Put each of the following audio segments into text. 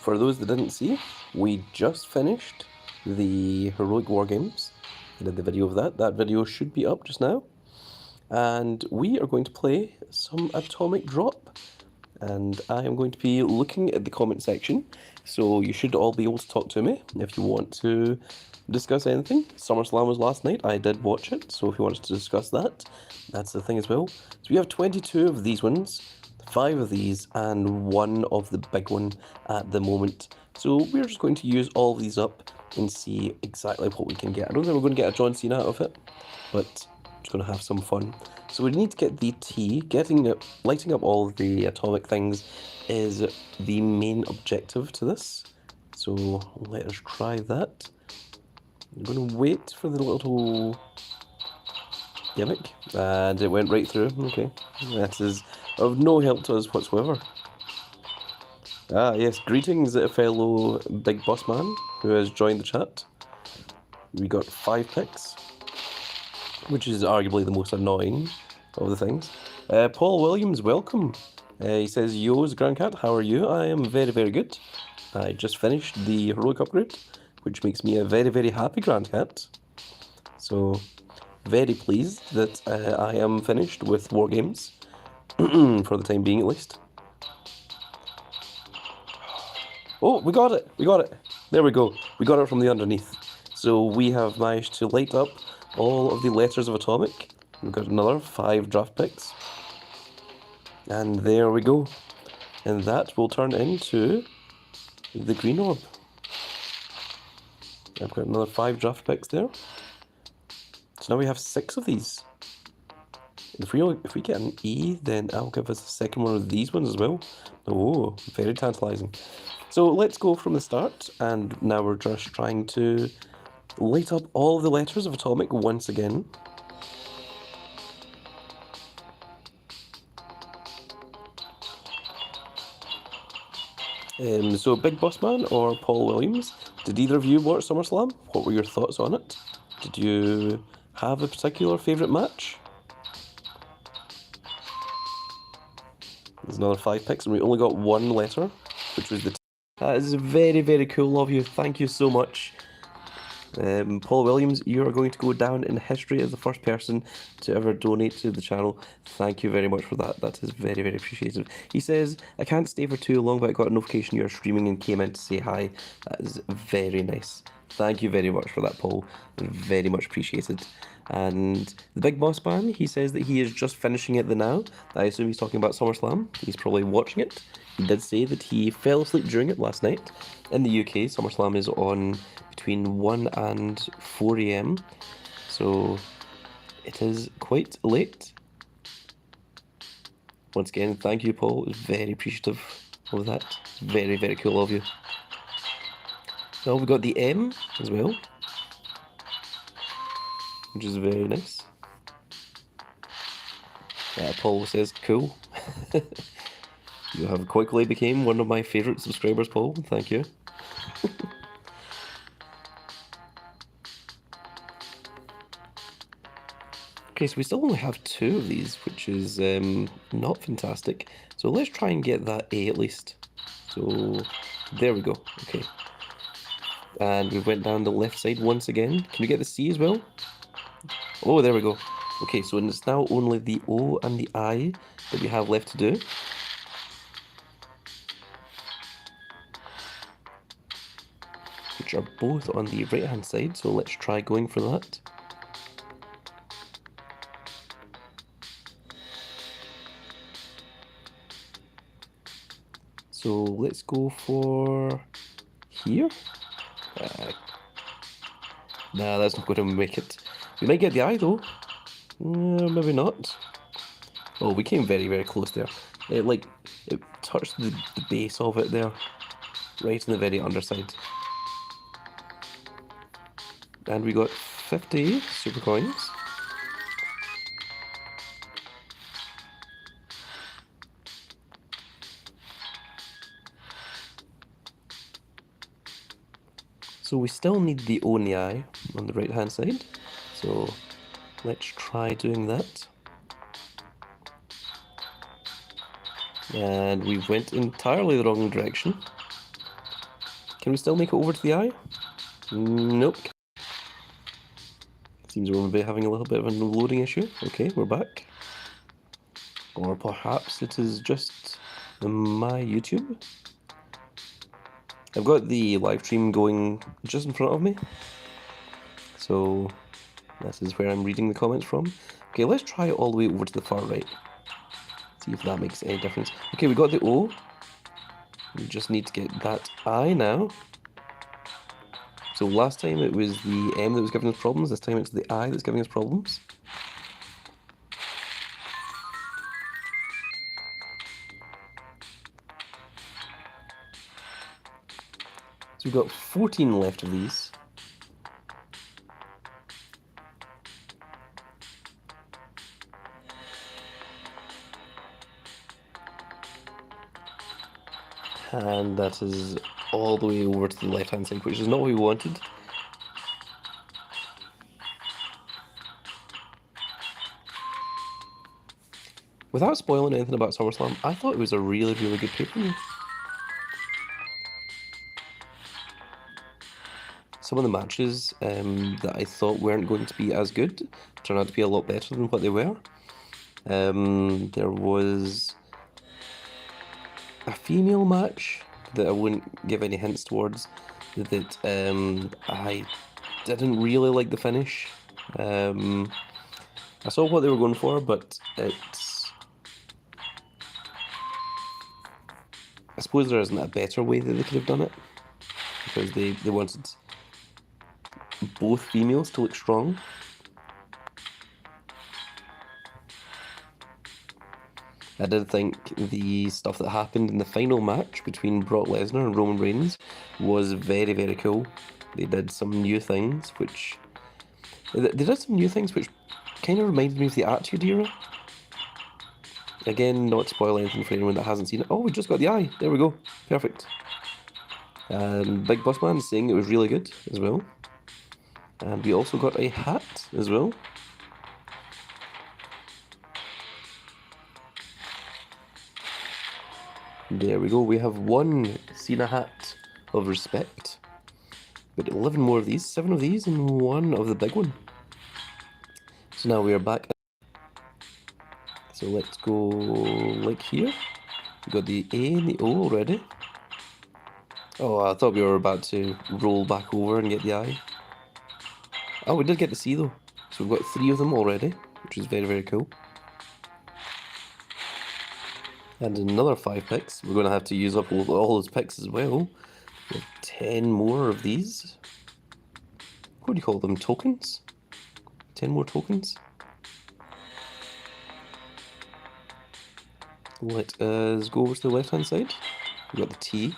for those that didn't see, we just finished the Heroic War Games. I did the video of that. That video should be up just now. And we are going to play some Atomic Drop. And I am going to be looking at the comment section, so you should all be able to talk to me if you want to discuss anything. Summerslam was last night, I did watch it, so if you want us to discuss that, that's the thing as well. So we have 22 of these ones, 5 of these, and 1 of the big one at the moment. So we're just going to use all of these up and see exactly what we can get. I don't think we're going to get a John Cena out of it, but just going to have some fun. So we need to get the T. Lighting up all of the atomic things is the main objective to this. So let us try that. I'm going to wait for the little gimmick, and it went right through. Okay, that is of no help to us whatsoever. Ah yes, greetings fellow Big Boss Man who has joined the chat. We got 5 picks, which is arguably the most annoying of the things. Paul Williams, welcome. He says, Yo's Grand Cat, how are you? I am very, very good. I just finished the Heroic Upgrade, which makes me a very, very happy Grand Cat. So, very pleased that I am finished with War Games, for the time being at least. Oh, we got it! We got it! There we go. We got it from the underneath. So we have managed to light up all of the letters of Atomic. We've got another 5 draft picks. And there we go. And that will turn into the green orb. I've got another 5 draft picks there. So now we have 6 of these. If we get an E, then I'll give us the second one of these ones as well. Oh, very tantalizing. So let's go from the start, and now we're just trying to light up all the letters of Atomic once again. So Big Boss Man or Paul Williams, did either of you watch SummerSlam? What were your thoughts on it? Did you have a particular favourite match? There's another 5 picks, and we only got 1 letter, which was the T. That is very, very cool of you. Thank you so much. Paul Williams, you are going to go down in history as the first person to ever donate to the channel. Thank you very much for that. That is very, very appreciated. He says, I can't stay for too long, but I got a notification you're streaming and came in to say hi. That is very nice. Thank you very much for that, Paul. Very much appreciated. And the Big Boss Man, he says that he is just finishing it now. I assume he's talking about SummerSlam. He's probably watching it. He did say that he fell asleep during it last night. In the UK, SummerSlam is on between 1 and 4 AM. So it is quite late. Once again, thank you, Paul. Very appreciative of that. Very, very cool of you. So we've got the M as well, which is very nice. Paul says, cool. You have quickly become one of my favourite subscribers, Paul. Thank you. Okay, so we still only have 2 of these, which is not fantastic. So let's try and get that A at least. So there we go. Okay. And we went down the left side once again. Can we get the C as well? Oh, there we go. Okay, so it's now only the O and the I that we have left to do. Which are both on the right hand side, so let's try going for that. So let's go for here. Nah, that's not going to make it. We might get the eye though. Maybe not. Oh, we came very, very close there. It touched the base of it there, right in the very underside. And we got 50 super coins. So we still need the O and the I on the right hand side. So let's try doing that. And we went entirely the wrong direction. Can we still make it over to the eye? Nope. Seems we're having a little bit of a loading issue. Okay, we're back. Or perhaps it is just my YouTube. I've got the live stream going just in front of me. So this is where I'm reading the comments from. Okay, let's try it all the way over to the far right. See if that makes any difference. Okay, we got the O. We just need to get that I now. So last time it was the M that was giving us problems. This time it's the I that's giving us problems. So we've got 14 left of these. And that is all the way over to the left hand side, which is not what we wanted. Without spoiling anything about Summerslam, I thought it was a really, really good pay-per-view. Some of the matches that I thought weren't going to be as good turned out to be a lot better than what they were. There was a female match that I wouldn't give any hints towards that I didn't really like the finish. I saw what they were going for, but it's... I suppose there isn't a better way that they could have done it, because they wanted both females to look strong. I did think the stuff that happened in the final match between Brock Lesnar and Roman Reigns was very, very cool. They did some new things which... They did some new things which kind of reminded me of the Attitude Era. Again, not to spoil anything for anyone that hasn't seen it. Oh, we just got the eye. There we go. Perfect. And Big Boss Man saying it was really good as well. And we also got a hat as well. There we go, we have one Cena hat of respect. But 11 more of these, 7 of these, and 1 of the big one. So now we are back. So let's go like here. We got the A and the O already. Oh, I thought we were about to roll back over and get the I. Oh, we did get the C though. So we've got 3 of them already, which is very, very cool. And another 5 picks. We're going to have to use up all those picks as well. We have 10 more of these. What do you call them? Tokens? 10 more tokens. Let us go over to the left hand side. We've got the T.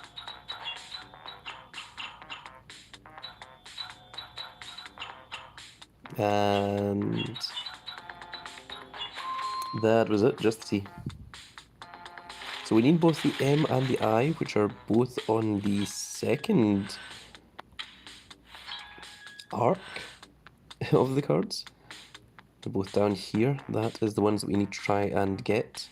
And that was it, just the T. So we need both the M and the I, which are both on the second arc of the cards. They're both down here. That is the ones that we need to try and get.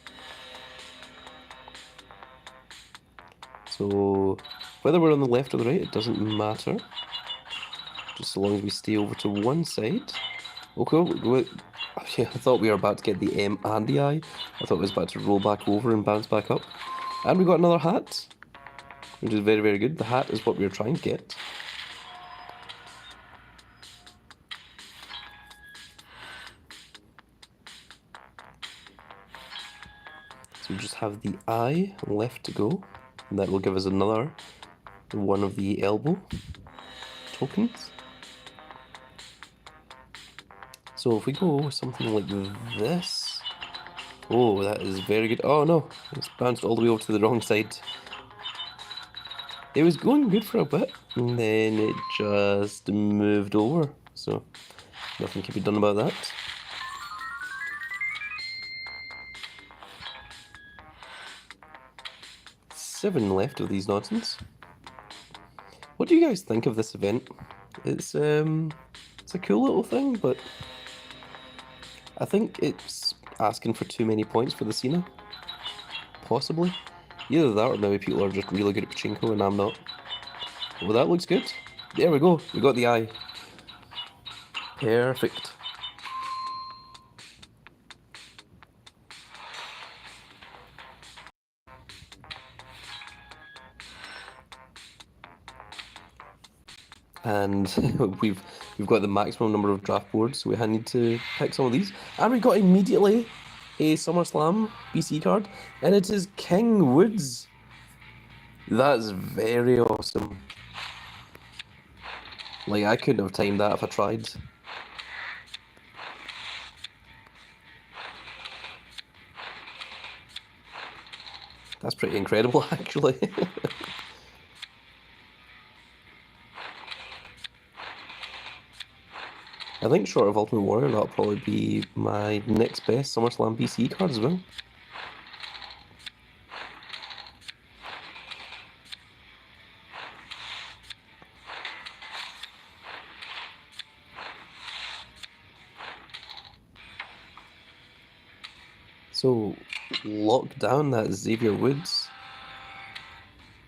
So whether we're on the left or the right, it doesn't matter. Just so long as we stay over to one side. Okay, I thought we were about to get the M and the I. I thought it was about to roll back over and bounce back up. And we got another hat, which is very, very good. The hat is what we were trying to get. So we just have the I left to go. And that will give us another one of the elbow tokens. So if we go with something like this... Oh, that is very good. Oh no, it's bounced all the way over to the wrong side. It was going good for a bit, and then it just moved over. So nothing can be done about that. Seven left of these nonsense. What do you guys think of this event? It's a cool little thing, but I think it's asking for too many points for the Cena. Possibly. Either that or maybe people are just really good at pachinko and I'm not. Well, that looks good. There we go. We got the eye. Perfect. And we've got the maximum number of draft boards, so we need to pick some of these. And we got immediately a Summerslam BCE card, and it is King Woods. That's very awesome. Like, I couldn't have timed that if I tried. That's pretty incredible, actually. I think short of Ultimate Warrior, that'll probably be my next best SummerSlam BCE card as well. So, lock down that Xavier Woods.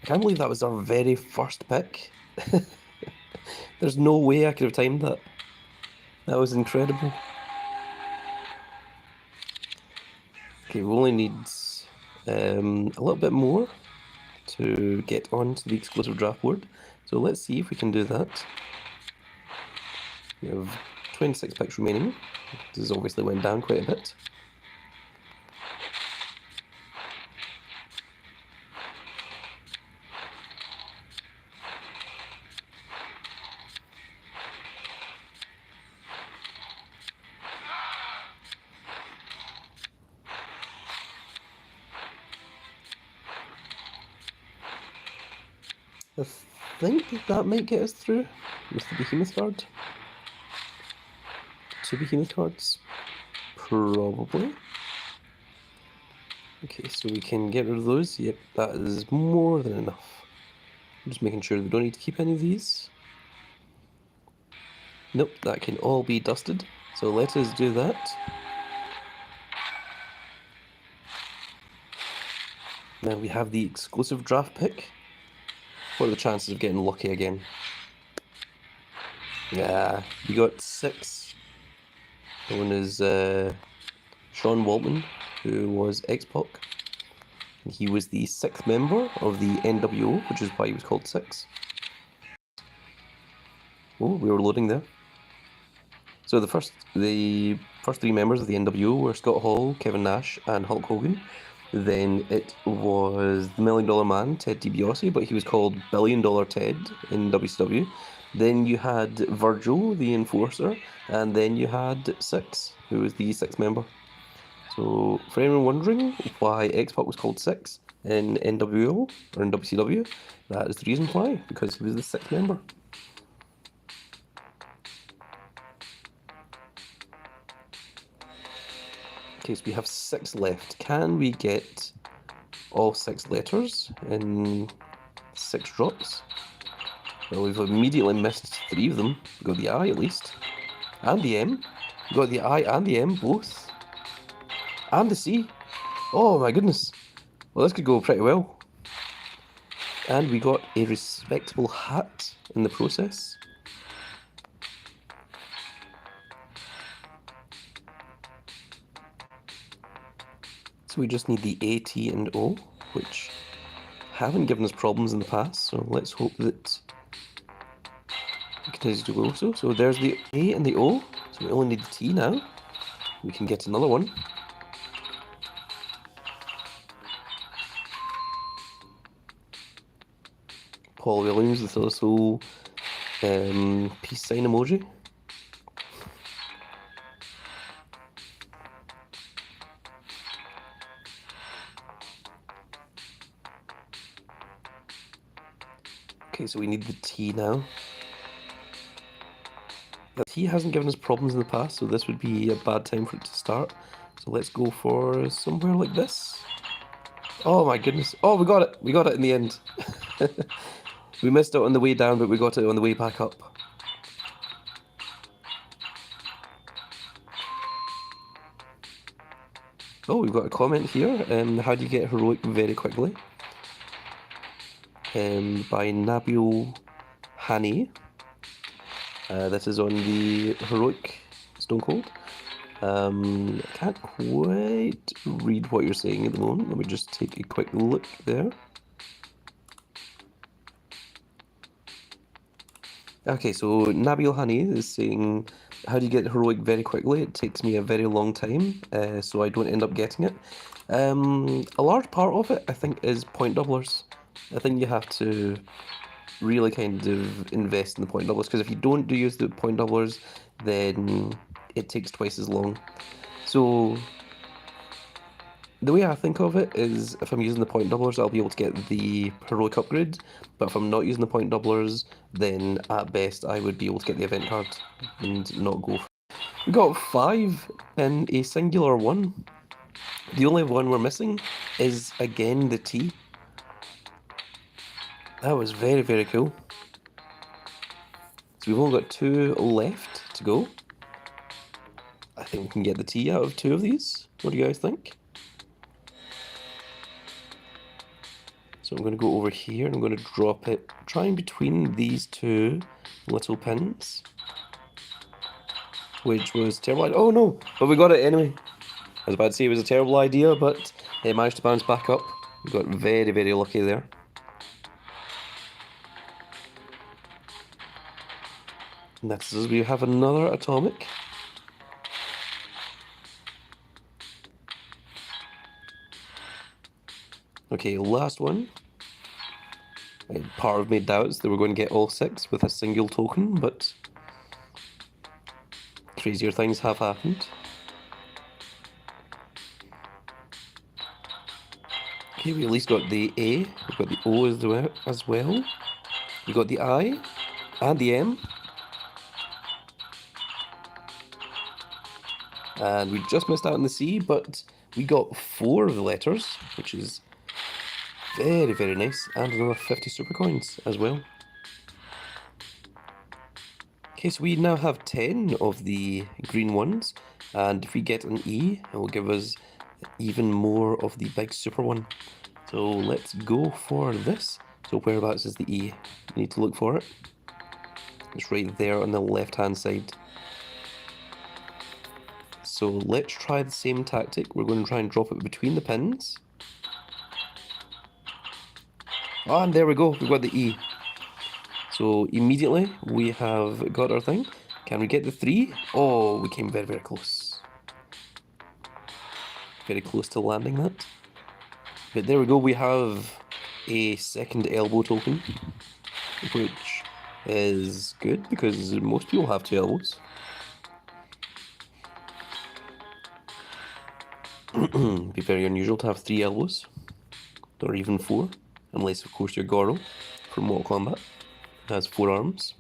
I can't believe that was our very first pick. There's no way I could have timed that. That was incredible. Okay, we only need a little bit more to get onto the exclusive draft board. So let's see if we can do that. We have 26 picks remaining. This has obviously went down quite a bit. I think that might get us through with the Behemoth card. 2 Behemoth cards, probably. Okay, so we can get rid of those. Yep, that is more than enough. I'm just making sure we don't need to keep any of these. Nope, that can all be dusted. So let us do that. Now we have the exclusive draft pick. What are the chances of getting lucky again? Yeah, we got 6. One is Sean Waltman, who was X-Pac. He was the 6th member of the NWO, which is why he was called 6. Oh, we were loading there. So the first 3 members of the NWO were Scott Hall, Kevin Nash, and Hulk Hogan. Then it was the $1 Million Man, Ted DiBiase, but he was called $1 Billion Ted in WCW. Then you had Virgil, the Enforcer, and then you had Six, who was the 6th member. So for anyone wondering why X-Pac was called 6 in NWO or in WCW, that is the reason why, because he was the 6th member. Okay, so we have 6 left. Can we get all 6 letters in 6 drops? Well, we've immediately missed 3 of them. We got the I at least. And the M. We got the I and the M both. And the C. Oh my goodness. Well, this could go pretty well. And we got a respectable hat in the process. So we just need the A, T, and O, which haven't given us problems in the past, so let's hope that it continues to go so. So there's the A and the O, so we only need the T now. We can get another one. Paul Williams with also peace sign emoji. Okay, so we need the T now. The T hasn't given us problems in the past, so this would be a bad time for it to start. So let's go for somewhere like this. Oh my goodness. Oh, we got it. We got it in the end. We missed it on the way down, but we got it on the way back up. Oh, we've got a comment here. How do you get heroic very quickly? By Nabil Hani. This is on the Heroic Stone Cold. I can't quite read what you're saying at the moment. Let me just take a quick look there. Okay, so Nabil Hani is saying, how do you get Heroic very quickly? It takes me a very long time, so I don't end up getting it. A large part of it, I think, is point doublers. I think you have to really kind of invest in the point doublers, because if you don't use the point doublers, then it takes twice as long. So the way I think of it is, if I'm using the point doublers, I'll be able to get the heroic upgrade, but if I'm not using the point doublers, then at best I would be able to get the event card and not go for it. We got 5 in a singular one. The only one we're missing is, again, the T. That was very, very cool. So we've only got 2 left to go. I think we can get the T out of 2 of these. What do you guys think? So I'm going to go over here and I'm going to drop it, trying between these 2 little pins, which was terrible. Oh no, but we got it anyway. I was about to say it was a terrible idea, but it managed to bounce back up. We got very, very lucky there. Next is we have another atomic. Okay, last one. Part of me doubts that we're going to get all 6 with a single token, but crazier things have happened. Okay, we at least got the A, we've got the O as well. We got the I and the M. And we just missed out on the C, but we got 4 of the letters, which is very, very nice, and another 50 super coins as well. Okay, so we now have 10 of the green ones, and if we get an E, it will give us even more of the big super one. So let's go for this. So whereabouts is the E? We need to look for it. It's right there on the left-hand side. So let's try the same tactic. We're going to try and drop it between the pins. Ah, and there we go, we've got the E. So immediately we have got our thing. Can we get the 3? Oh, we came very, very close. Very close to landing that. But there we go, we have a second elbow token, which is good because most people have 2 elbows. It'd be very unusual to have 3 elbows, or even 4, unless of course you're Goro from Mortal Kombat. It has 4 arms.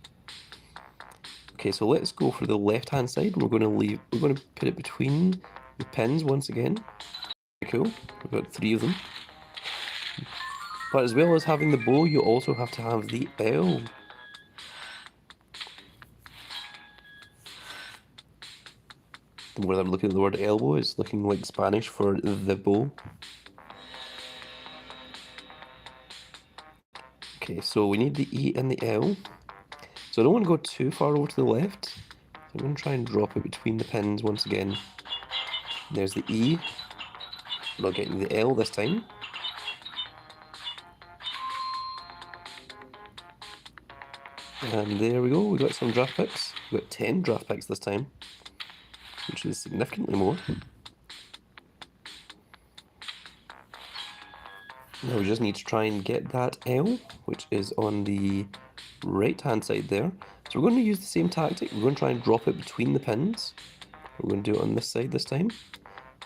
Okay, so let's go for the left-hand side. We're going to put it between the pins once again. Very cool. We've got 3 of them. But as well as having the bow, you also have to have the L. Where I'm looking at the word elbow, it's looking like Spanish for the bow. Okay, so we need the E and the L. So I don't want to go too far over to the left. So I'm going to try and drop it between the pins once again. There's the E. I'm not getting the L this time. And there we go, we got some draft picks. We got 10 draft picks this time, which is significantly more. Now we just need to try and get that L, which is on the right-hand side there. So we're going to use the same tactic. We're going to try and drop it between the pins. We're going to do it on this side this time.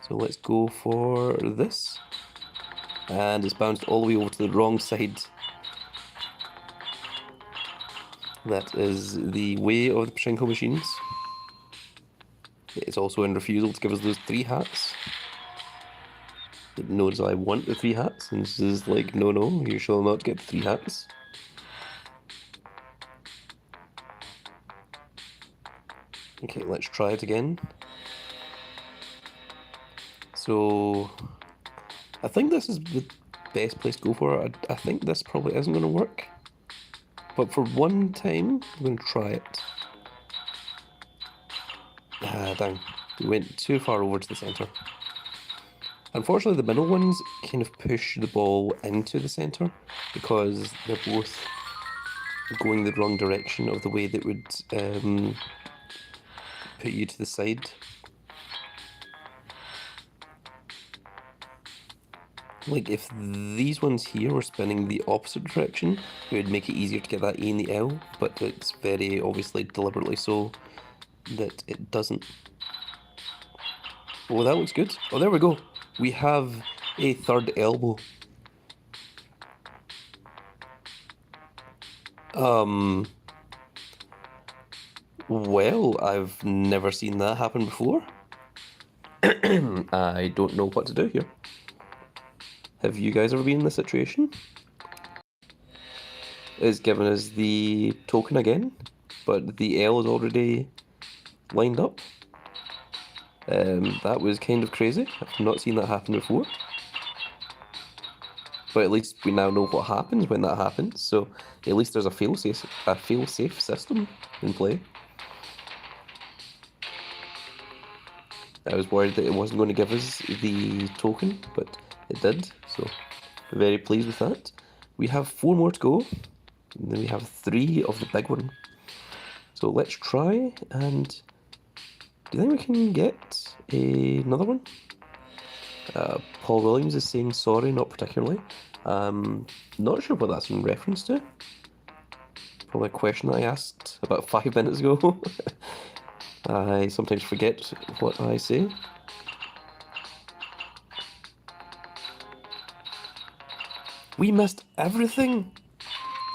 So let's go for this. And it's bounced all the way over to the wrong side. That is the way of the pachinko machines. It's also in refusal to give us those 3 hats. It knows I want the 3 hats, and this is like, no, no, you shall not get the 3 hats. Okay, let's try it again. So, I think this is the best place to go for it. I think this probably isn't going to work. But for one time, I'm going to try it. Ah, dang. We went too far over to the centre. Unfortunately, the middle ones kind of push the ball into the centre because they're both going the wrong direction of the way that would put you to the side. Like, if these ones here were spinning the opposite direction, it would make it easier to get that E and the L, but it's very obviously deliberately so that it doesn't. Oh, that looks good. Oh, there we go. We have a third elbow. Well, I've never seen that happen before. I don't know what to do here. Have you guys ever been in this situation? It's given us the token again, but the L is already lined up. That was kind of crazy. I've not seen that happen before. But at least we now know what happens when that happens, so at least there's a fail-safe system in play. I was worried that it wasn't going to give us the token, but it did, so very pleased with that. We have 4 more to go, and then we have 3 of the big one. So let's try, and do you think we can get another one? Paul Williams is saying sorry, not particularly. Not sure what that's in reference to. Probably a question I asked about 5 minutes ago. I sometimes forget what I say. We missed everything!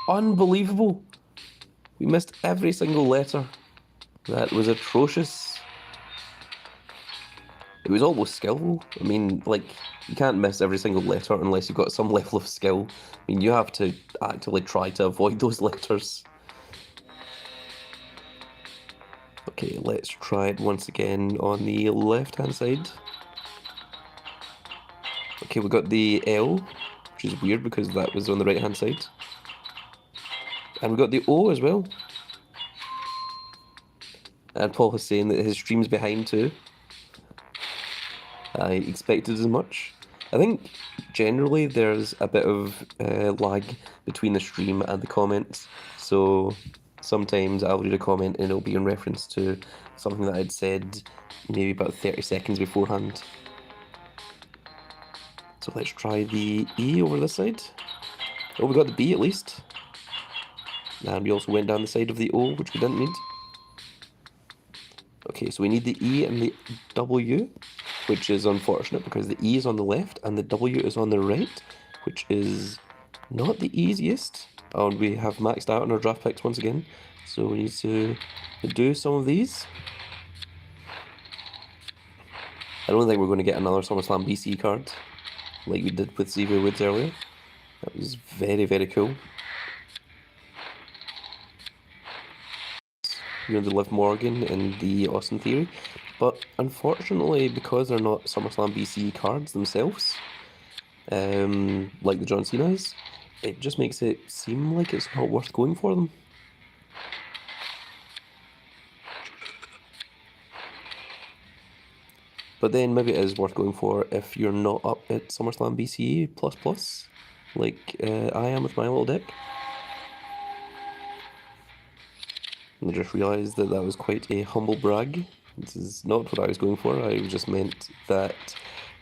Unbelievable! We missed every single letter. That was atrocious. It was almost skillful. I mean, like, you can't miss every single letter unless you've got some level of skill. I mean, you have to actively try to avoid those letters. Okay, let's try it once again on the left-hand side. Okay, we got the L, which is weird because that was on the right-hand side. And we got the O as well. And Paul is saying that his stream's behind too. I expected as much. I think generally there's a bit of lag between the stream and the comments, so sometimes I'll read a comment and it'll be in reference to something that I'd said maybe about 30 seconds beforehand. So let's try the E over this side. Oh, we got the B at least. And we also went down the side of the O, which we didn't need. Okay, so we need the E and the W, which is unfortunate because the E is on the left and the W is on the right, which is not the easiest. Oh, and we have maxed out on our draft picks once again, so we need to do some of these. I don't think we're going to get another Summerslam BCE card like we did with Xavier Woods earlier. That was very, very cool. You know, the Liv Morgan and the Austin Theory, but unfortunately, because they're not SummerSlam BCE cards themselves, like the John Cena's, it just makes it seem like it's not worth going for them. But then maybe it is worth going for if you're not up at SummerSlam BCE++, like I am with my little deck. And I just realised that that was quite a humble brag. This is not what I was going for. I just meant that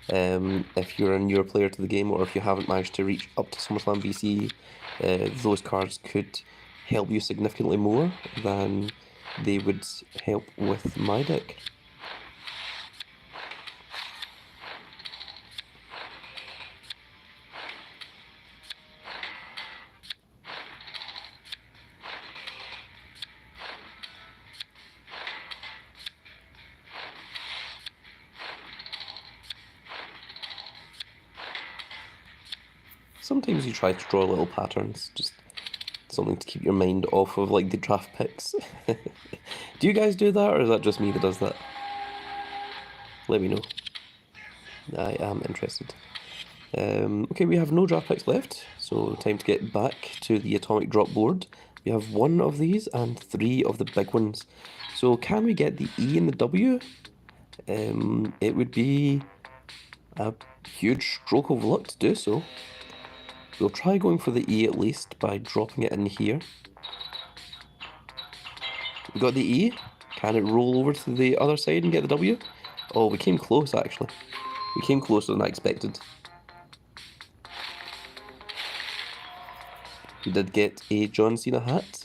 if you're a newer player to the game, or if you haven't managed to reach up to SummerSlam BC, those cards could help you significantly more than they would help with my deck. Sometimes you try to draw little patterns, just something to keep your mind off of like the draft picks. Do you guys do that, or is that just me that does that? Let me know. I am interested. Okay, we have no draft picks left, so time to get back to the atomic drop board We have 1 of these and 3 of the big ones. So can we get the E and the W? It would be a huge stroke of luck to do so. We'll try going for the E at least by dropping it in here. We got the E. Can it roll over to the other side and get the W? Oh, we came close actually. We came closer than I expected. We did get a John Cena hat.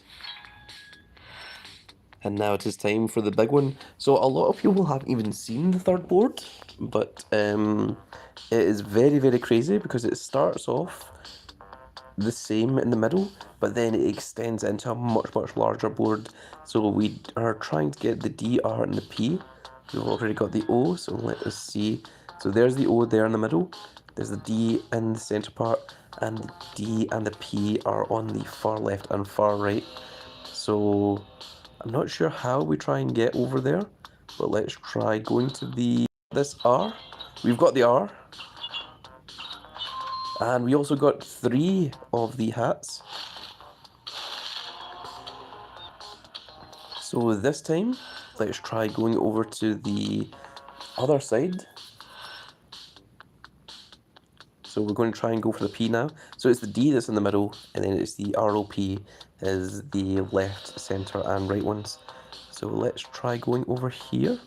And now it is time for the big one. So a lot of people haven't even seen the third board, but it is very, very crazy because it starts off the same in the middle, but then it extends into a much, much larger board. So we are trying to get the D, R, and the P. We've already got the O, so let us see. So there's the O there in the middle. There's the D in the centre part, and the D and the P are on the far left and far right. So I'm not sure how we try and get over there, but let's try going to this R. We've got the R. And we also got 3 of the hats. So this time, let's try going over to the other side. So we're going to try and go for the P now. So it's the D that's in the middle, and then it's the ROP is the left, centre, and right ones. So let's try going over here.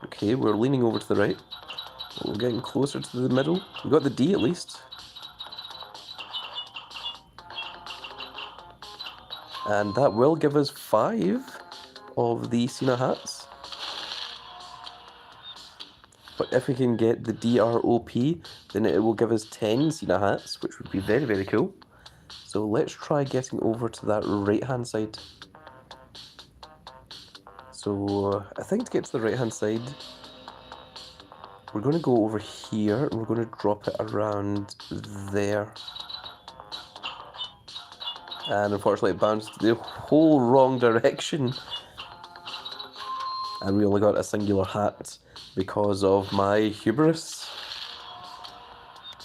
Okay, we're leaning over to the right. We're getting closer to the middle. We got the D at least. And that will give us 5 of the Cena hats. But if we can get the DROP, then it will give us 10 Cena hats, which would be very, very cool. So let's try getting over to that right-hand side. So I think to get to the right-hand side, we're going to go over here, and we're going to drop it around there. And unfortunately it bounced the whole wrong direction. And we only got a singular hat because of my hubris.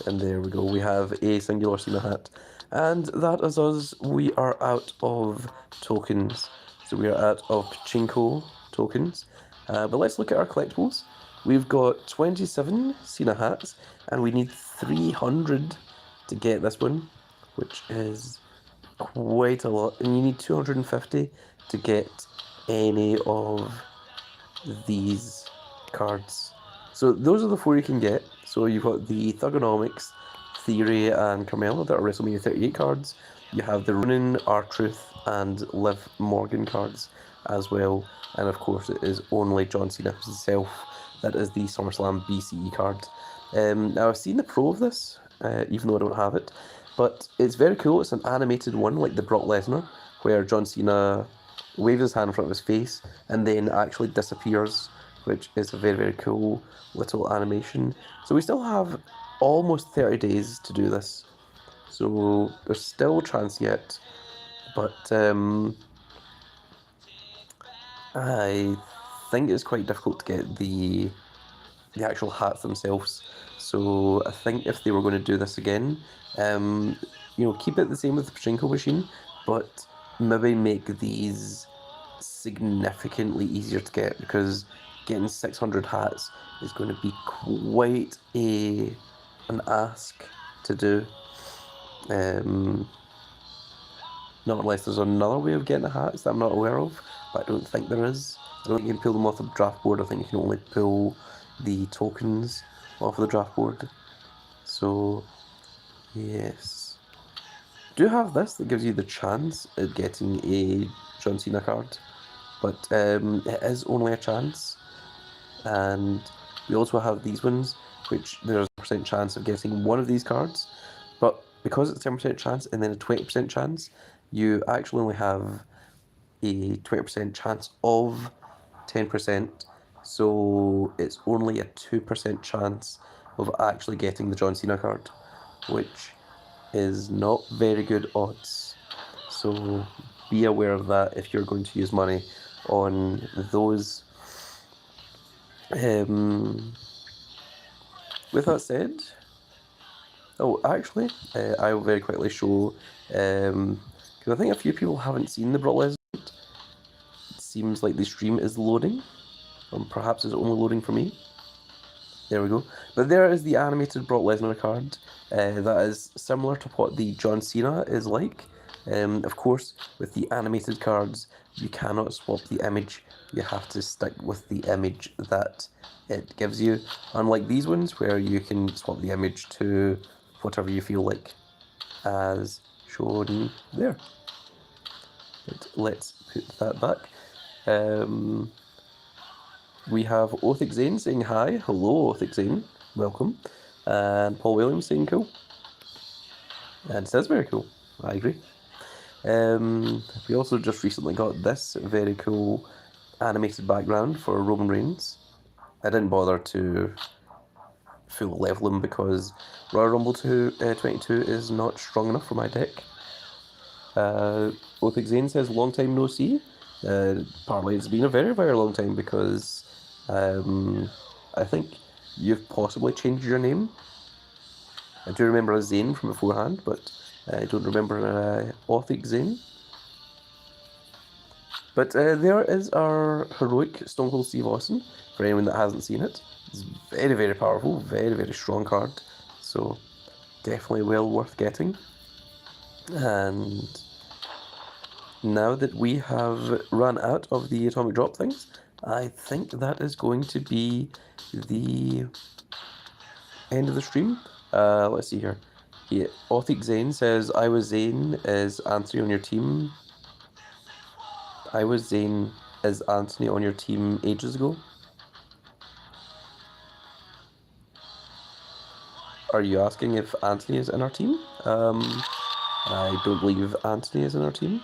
And there we go, we have a singular Cena hat. And that is us, we are out of tokens. So we are out of Pachinko tokens. But let's look at our collectibles. We've got 27 Cena hats, and we need 300 to get this one, which is quite a lot. And you need 250 to get any of these cards. So those are the 4 you can get. So you've got the Thugonomics, Theory, and Carmella that are WrestleMania 38 cards. You have the Ronin, R-Truth, and Liv Morgan cards as well. And of course it is only John Cena himself that is the SummerSlam BCE card. Now I've seen the pro of this, even though I don't have it, but it's very cool. It's an animated one like the Brock Lesnar, where John Cena waves his hand in front of his face and then actually disappears, which is a very, very cool little animation. So we still have almost 30 days to do this, so there's still a chance yet, but I think it's quite difficult to get the actual hats themselves. So I think if they were going to do this again, keep it the same with the Pachinko machine, but maybe make these significantly easier to get, because getting 600 hats is going to be quite an ask to do. Not unless there's another way of getting the hats that I'm not aware of, but I don't think there is. I don't think you can pull them off the draft board. I think you can only pull the tokens off of the draft board. So, yes. Do have this that gives you the chance at getting a John Cena card, but it is only a chance. And we also have these ones, which there's a % chance of getting one of these cards, but because it's a 10% chance and then a 20% chance, you actually only have a 20% chance of 10%, so it's only a 2% chance of actually getting the John Cena card, which is not very good odds. So be aware of that if you're going to use money on those. With that said, Oh, actually, I will very quickly show, because I think a few people haven't seen the Brock Lesnar. It seems like the stream is loading, or perhaps it's only loading for me. There we go. But there is the animated Brock Lesnar card. That is similar to what the John Cena is like. Of course, with the animated cards, you cannot swap the image. You have to stick with the image that it gives you. Unlike these ones, where you can swap the image to whatever you feel like, as shown there. But let's put that back. We have Othic Zane saying hi. Hello, Othic Zane. Welcome. And Paul Williams saying cool. And it says very cool. I agree. We also just recently got this very cool animated background for Roman Reigns. I didn't bother to full level him because Royal Rumble 22 is not strong enough for my deck. Othic Zane says long time no see. Partly it's been a very, very long time because I think you've possibly changed your name. I do remember a Zane from beforehand, but I don't remember Othic Zane. But there is our heroic Stone Cold Steve Austin, for anyone that hasn't seen it. It's very, very powerful, very, very strong card, so definitely well worth getting. And now that we have run out of the atomic drop things, I think that is going to be the end of the stream. Let's see here. Yeah, Othic Zane says, I was Zane, is Anthony on your team? I was Zane, is Anthony on your team ages ago? Are you asking if Anthony is in our team? I don't believe Anthony is in our team.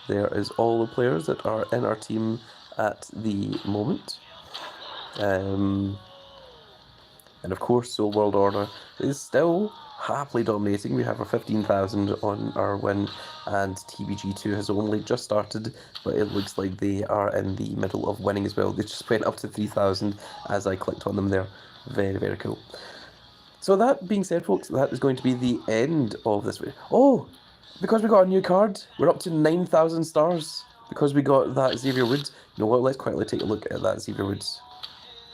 There is all the players that are in our team at the moment. And of course, Soul World Order is still happily dominating. We have our 15,000 on our win, and TBG2 has only just started, but it looks like they are in the middle of winning as well. They just went up to 3,000 as I clicked on them there. Very, very cool. So that being said, folks, that is going to be the end of this video. Oh, because we got a new card, we're up to 9,000 stars because we got that Xavier Woods. You know what, let's quickly take a look at that Xavier Woods.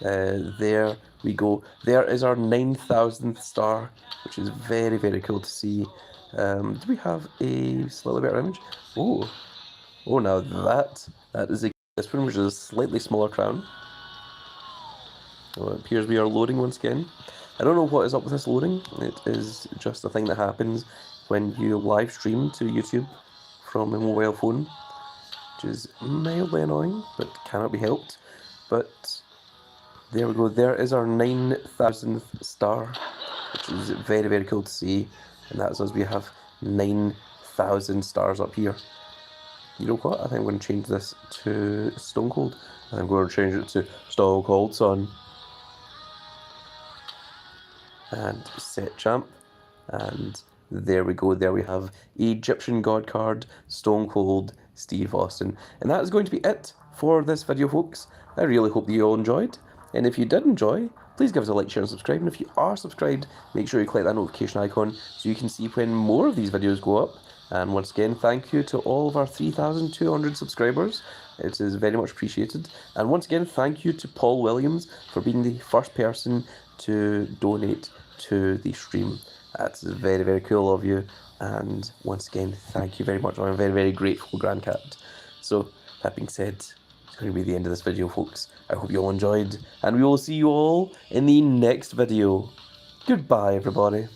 There we go. There is our 9,000th star, which is very, very cool to see. Do we have a slightly better image? Oh, now that is this one, which is a slightly smaller crown. Well, it appears we are loading once again. I don't know what is up with this loading. It is just a thing that happens when you live stream to YouTube from a mobile phone, which is mildly annoying, but cannot be helped. But there we go. There is our 9,000th star, which is very, very cool to see. And that's as we have 9,000 stars up here. You know what? I think I'm going to change this to Stone Cold. I'm going to change it to Stone Cold Sun. And set champ, and there we go. There we have Egyptian God card, Stone Cold Steve Austin. And that is going to be it for this video, folks. I really hope that you all enjoyed, and if you did enjoy, please give us a like, share and subscribe. And if you are subscribed, make sure you click that notification icon so you can see when more of these videos go up. And once again, thank you to all of our 3,200 subscribers. It is very much appreciated. And once again, thank you to Paul Williams for being the first person to donate to the stream. That's very, very cool of you. And once again, thank you very much. I'm a very, very grateful grandcat. So, that being said, it's going to be the end of this video, folks. I hope you all enjoyed. And we will see you all in the next video. Goodbye, everybody.